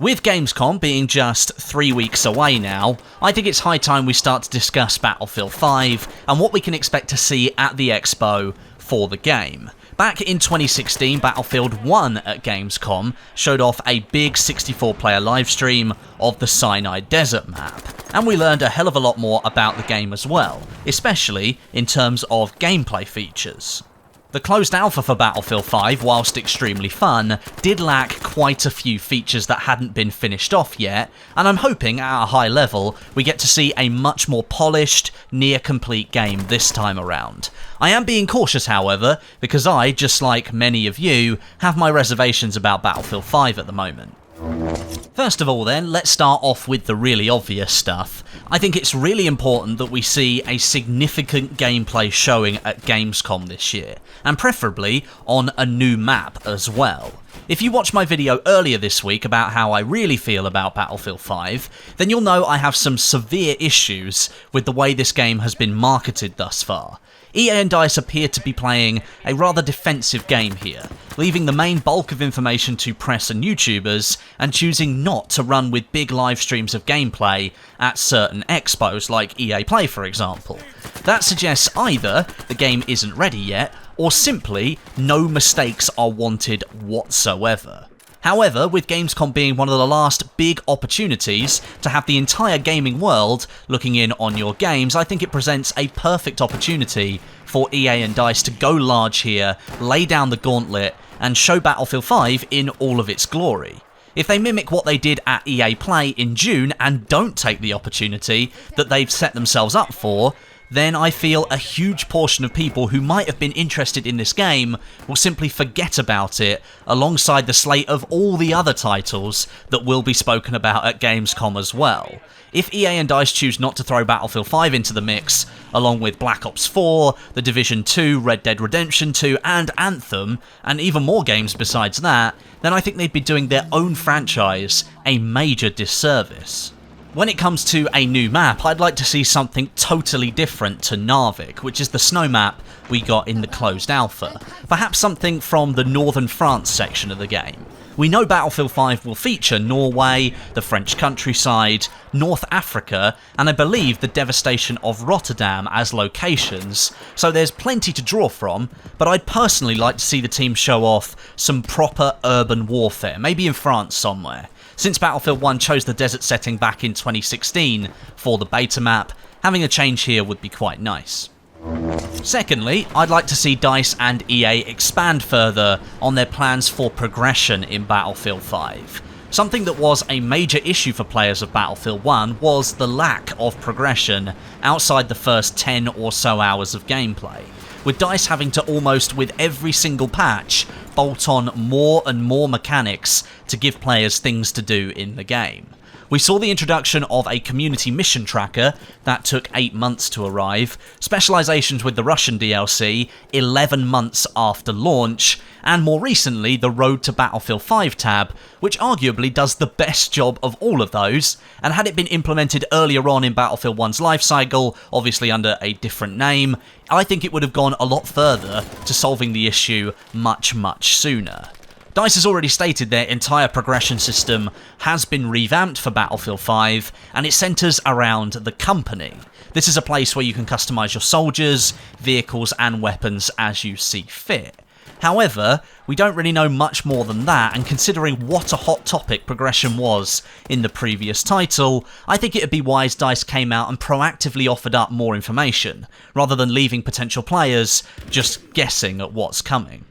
With Gamescom being just 3 weeks away now, I think it's high time we start to discuss Battlefield 5 and what we can expect to see at the Expo for the game. Back in 2016, Battlefield 1 at Gamescom showed off a big 64-player livestream of the Sinai Desert map, and we learned a hell of a lot more about the game as well, especially in terms of gameplay features. The closed alpha for Battlefield 5, whilst extremely fun, did lack quite a few features that hadn't been finished off yet, and I'm hoping at a high level we get to see a much more polished, near-complete game this time around. I am being cautious, however, because I, just like many of you, have my reservations about Battlefield 5 at the moment. First of all then, let's start off with the really obvious stuff. I think it's really important that we see a significant gameplay showing at Gamescom this year, and preferably on a new map as well. If you watched my video earlier this week about how I really feel about Battlefield 5, then you'll know I have some severe issues with the way this game has been marketed thus far. EA and DICE appear to be playing a rather defensive game here, leaving the main bulk of information to press and YouTubers, and choosing not to run with big live streams of gameplay at certain expos like EA Play for example. That suggests either the game isn't ready yet, or simply no mistakes are wanted whatsoever. However, with Gamescom being one of the last big opportunities to have the entire gaming world looking in on your games, I think it presents a perfect opportunity for EA and DICE to go large here, lay down the gauntlet, and show Battlefield 5 in all of its glory. If they mimic what they did at EA Play in June and don't take the opportunity that they've set themselves up for, then I feel a huge portion of people who might have been interested in this game will simply forget about it alongside the slate of all the other titles that will be spoken about at Gamescom as well. If EA and DICE choose not to throw Battlefield 5 into the mix, along with Black Ops 4, The Division 2, Red Dead Redemption 2 and Anthem, and even more games besides that, then I think they'd be doing their own franchise a major disservice. When it comes to a new map, I'd like to see something totally different to Narvik, which is the snow map we got in the closed alpha. Perhaps something from the northern France section of the game. We know Battlefield 5 will feature Norway, the French countryside, North Africa, and I believe the devastation of Rotterdam as locations, so there's plenty to draw from, but I'd personally like to see the team show off some proper urban warfare, maybe in France somewhere. Since Battlefield 1 chose the desert setting back in 2016 for the beta map, having a change here would be quite nice. Secondly, I'd like to see DICE and EA expand further on their plans for progression in Battlefield 5. Something that was a major issue for players of Battlefield 1 was the lack of progression outside the first 10 or so hours of gameplay, with DICE having to almost with every single patch bolt on more and more mechanics to give players things to do in the game. We saw the introduction of a community mission tracker that took 8 months to arrive, specializations with the Russian DLC 11 months after launch, and more recently the Road to Battlefield 5 tab, which arguably does the best job of all of those, and had it been implemented earlier on in Battlefield 1's lifecycle, obviously under a different name, I think it would have gone a lot further to solving the issue much sooner. DICE has already stated their entire progression system has been revamped for Battlefield 5, and it centres around the company. This is a place where you can customise your soldiers, vehicles and weapons as you see fit. However, we don't really know much more than that, and considering what a hot topic progression was in the previous title, I think it would be wise DICE came out and proactively offered up more information, rather than leaving potential players just guessing at what's coming.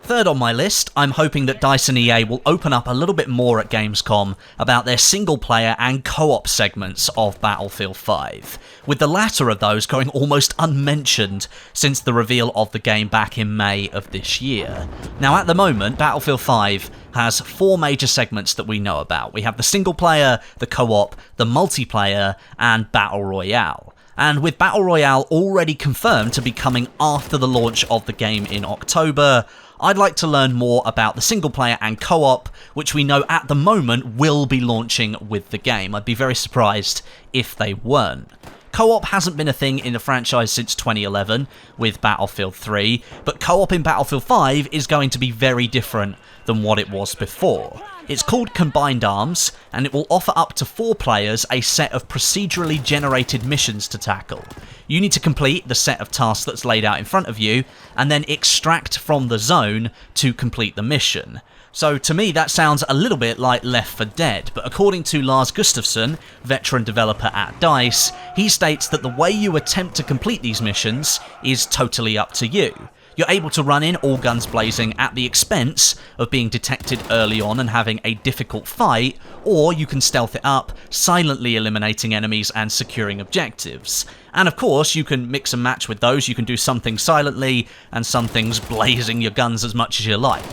Third on my list, I'm hoping that DICE and EA will open up a little bit more at Gamescom about their single-player and co-op segments of Battlefield 5, with the latter of those going almost unmentioned since the reveal of the game back in May of this year. Now at the moment, Battlefield 5 has 4 major segments that we know about. We have the single-player, the co-op, the multiplayer, and Battle Royale. And with Battle Royale already confirmed to be coming after the launch of the game in October, I'd like to learn more about the single player and co-op, which we know at the moment will be launching with the game. I'd be very surprised if they weren't. Co-op hasn't been a thing in the franchise since 2011 with Battlefield 3, but co-op in Battlefield 5 is going to be very different than what it was before. It's called Combined Arms, and it will offer up to 4 players a set of procedurally generated missions to tackle. You need to complete the set of tasks that's laid out in front of you, and then extract from the zone to complete the mission. So to me that sounds a little bit like Left 4 Dead, but according to Lars Gustafsson, veteran developer at DICE, he states that the way you attempt to complete these missions is totally up to you. You're able to run in all guns blazing at the expense of being detected early on and having a difficult fight, or you can stealth it up, silently eliminating enemies and securing objectives. And of course, you can mix and match with those. You can do some things silently and some things blazing your guns as much as you like.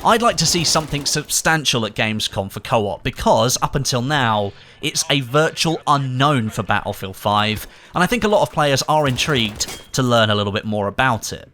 I'd like to see something substantial at Gamescom for co-op, because up until now, it's a virtual unknown for Battlefield 5, and I think a lot of players are intrigued to learn a little bit more about it.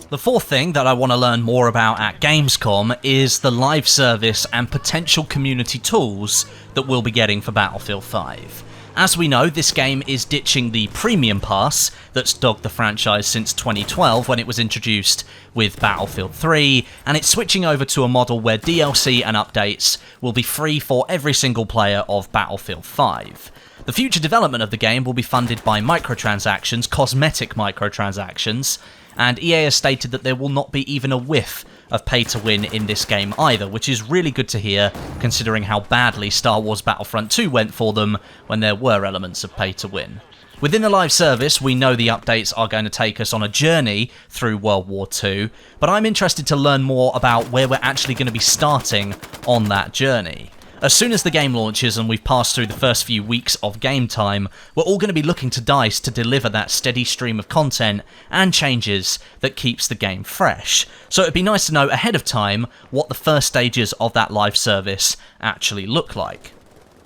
The fourth thing that I want to learn more about at Gamescom is the live service and potential community tools that we'll be getting for Battlefield 5. As we know, this game is ditching the Premium Pass that's dogged the franchise since 2012 when it was introduced with Battlefield 3, and it's switching over to a model where DLC and updates will be free for every single player of Battlefield 5. The future development of the game will be funded by microtransactions, cosmetic microtransactions, and EA has stated that there will not be even a whiff of pay-to-win in this game either, which is really good to hear, considering how badly Star Wars Battlefront 2 went for them when there were elements of pay-to-win. Within the live service, we know the updates are going to take us on a journey through World War II, but I'm interested to learn more about where we're actually going to be starting on that journey. As soon as the game launches and we've passed through the first few weeks of game time, we're all going to be looking to DICE to deliver that steady stream of content and changes that keeps the game fresh. So it'd be nice to know ahead of time what the first stages of that live service actually look like.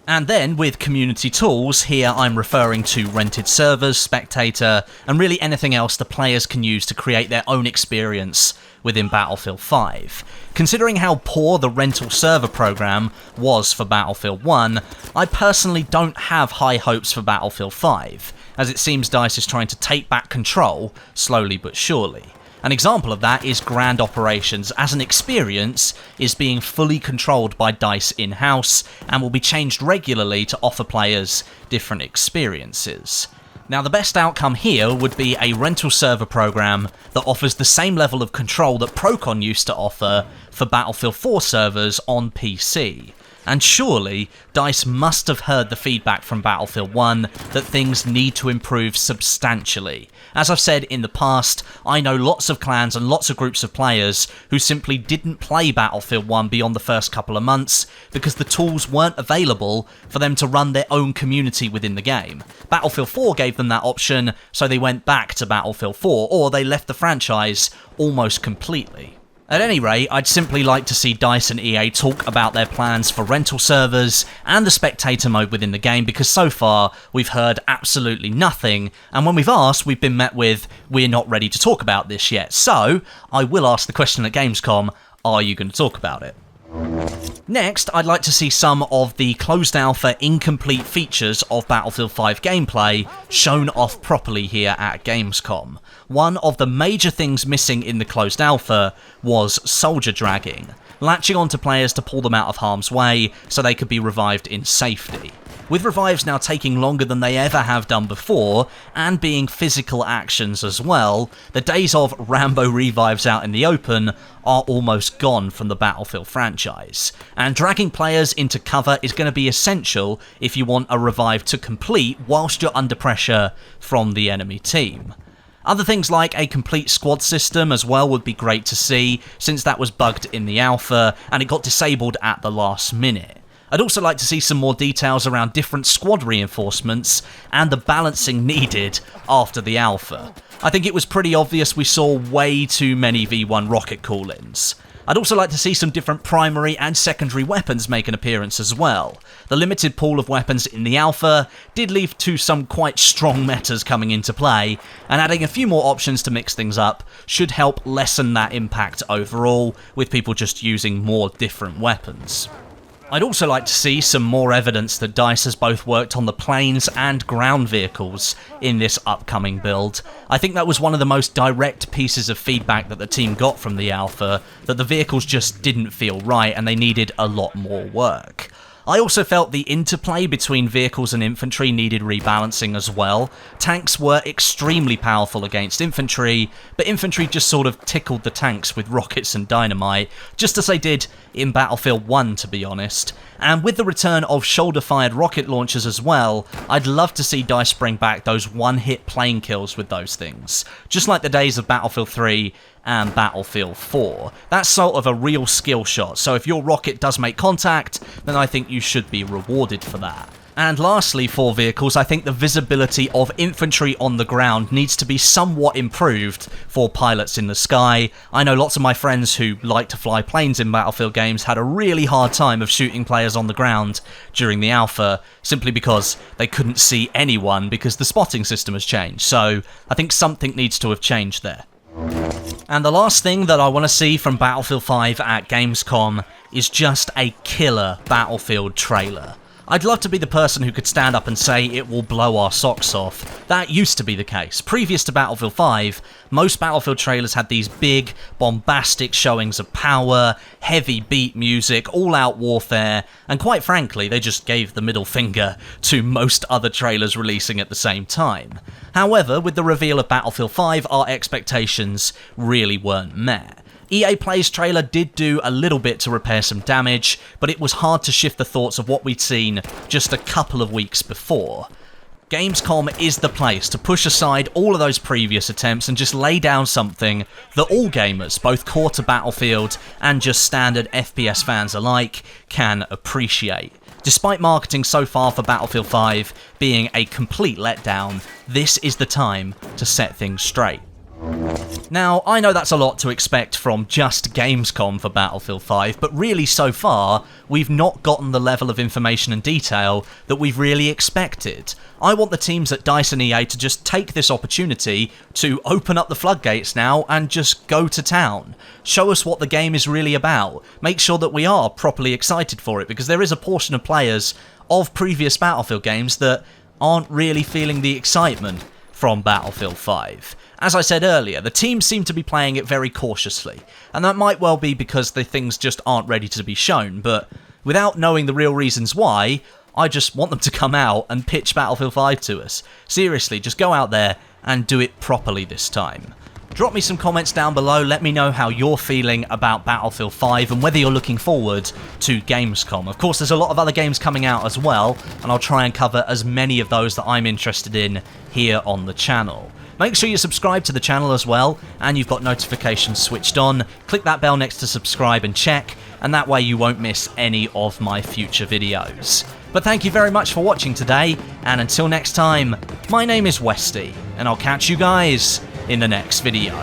And then, with community tools, here I'm referring to rented servers, spectator, and really anything else the players can use to create their own experience within Battlefield 5. Considering how poor the rental server program was for Battlefield 1, I personally don't have high hopes for Battlefield 5, as it seems DICE is trying to take back control, slowly but surely. An example of that is Grand Operations, as an experience is being fully controlled by DICE in-house and will be changed regularly to offer players different experiences. Now, the best outcome here would be a rental server program that offers the same level of control that Procon used to offer for Battlefield 4 servers on PC. And surely, DICE must have heard the feedback from Battlefield 1 that things need to improve substantially. As I've said in the past, I know lots of clans and lots of groups of players who simply didn't play Battlefield 1 beyond the first couple of months because the tools weren't available for them to run their own community within the game. Battlefield 4 gave them that option, so they went back to Battlefield 4, or they left the franchise almost completely. At any rate, I'd simply like to see DICE and EA talk about their plans for rental servers and the spectator mode within the game, because so far we've heard absolutely nothing, and when we've asked, we've been met with, "We're not ready to talk about this yet." So, I will ask the question at Gamescom, are you going to talk about it? Next, I'd like to see some of the closed alpha incomplete features of Battlefield 5 gameplay shown off properly here at Gamescom. One of the major things missing in the closed alpha was soldier dragging, latching onto players to pull them out of harm's way so they could be revived in safety. With revives now taking longer than they ever have done before, and being physical actions as well, the days of Rambo revives out in the open are almost gone from the Battlefield franchise. And dragging players into cover is going to be essential if you want a revive to complete whilst you're under pressure from the enemy team. Other things like a complete squad system as well would be great to see, since that was bugged in the alpha and it got disabled at the last minute. I'd also like to see some more details around different squad reinforcements and the balancing needed after the alpha. I think it was pretty obvious we saw way too many V1 rocket call-ins. I'd also like to see some different primary and secondary weapons make an appearance as well. The limited pool of weapons in the alpha did lead to some quite strong metas coming into play, and adding a few more options to mix things up should help lessen that impact overall, with people just using more different weapons. I'd also like to see some more evidence that DICE has both worked on the planes and ground vehicles in this upcoming build. I think that was one of the most direct pieces of feedback that the team got from the alpha, that the vehicles just didn't feel right and they needed a lot more work. I also felt the interplay between vehicles and infantry needed rebalancing as well. Tanks were extremely powerful against infantry, but infantry just sort of tickled the tanks with rockets and dynamite, just as they did in Battlefield 1 to be honest. And with the return of shoulder-fired rocket launchers as well, I'd love to see DICE bring back those one-hit plane kills with those things, just like the days of Battlefield 3 and Battlefield 4. That's sort of a real skill shot, so if your rocket does make contact, then I think you should be rewarded for that. And lastly, for vehicles, I think the visibility of infantry on the ground needs to be somewhat improved for pilots in the sky. I know lots of my friends who like to fly planes in Battlefield games had a really hard time of shooting players on the ground during the alpha, simply because they couldn't see anyone because the spotting system has changed. So I think something needs to have changed there. And the last thing that I want to see from Battlefield 5 at Gamescom is just a killer Battlefield trailer. I'd love to be the person who could stand up and say it will blow our socks off. That used to be the case. Previous to Battlefield 5, most Battlefield trailers had these big, bombastic showings of power, heavy beat music, all-out warfare, and quite frankly, they just gave the middle finger to most other trailers releasing at the same time. However, with the reveal of Battlefield 5, our expectations really weren't met. EA Play's trailer did do a little bit to repair some damage, but it was hard to shift the thoughts of what we'd seen just a couple of weeks before. Gamescom is the place to push aside all of those previous attempts and just lay down something that all gamers, both core to Battlefield and just standard FPS fans alike, can appreciate. Despite marketing so far for Battlefield 5 being a complete letdown, this is the time to set things straight. Now, I know that's a lot to expect from just Gamescom for Battlefield 5, but really so far, we've not gotten the level of information and detail that we've really expected. I want the teams at DICE and EA to just take this opportunity to open up the floodgates now and just go to town. Show us what the game is really about. Make sure that we are properly excited for it, because there is a portion of players of previous Battlefield games that aren't really feeling the excitement from Battlefield 5. As I said earlier, the teams seem to be playing it very cautiously, and that might well be because the things just aren't ready to be shown, but without knowing the real reasons why, I just want them to come out and pitch Battlefield 5 to us. Seriously, just go out there and do it properly this time. Drop me some comments down below, let me know how you're feeling about Battlefield 5 and whether you're looking forward to Gamescom. Of course, there's a lot of other games coming out as well, and I'll try and cover as many of those that I'm interested in here on the channel. Make sure you subscribe to the channel as well, and you've got notifications switched on. Click that bell next to subscribe and check, and that way you won't miss any of my future videos. But thank you very much for watching today, and until next time, my name is Westie, and I'll catch you guys in the next video.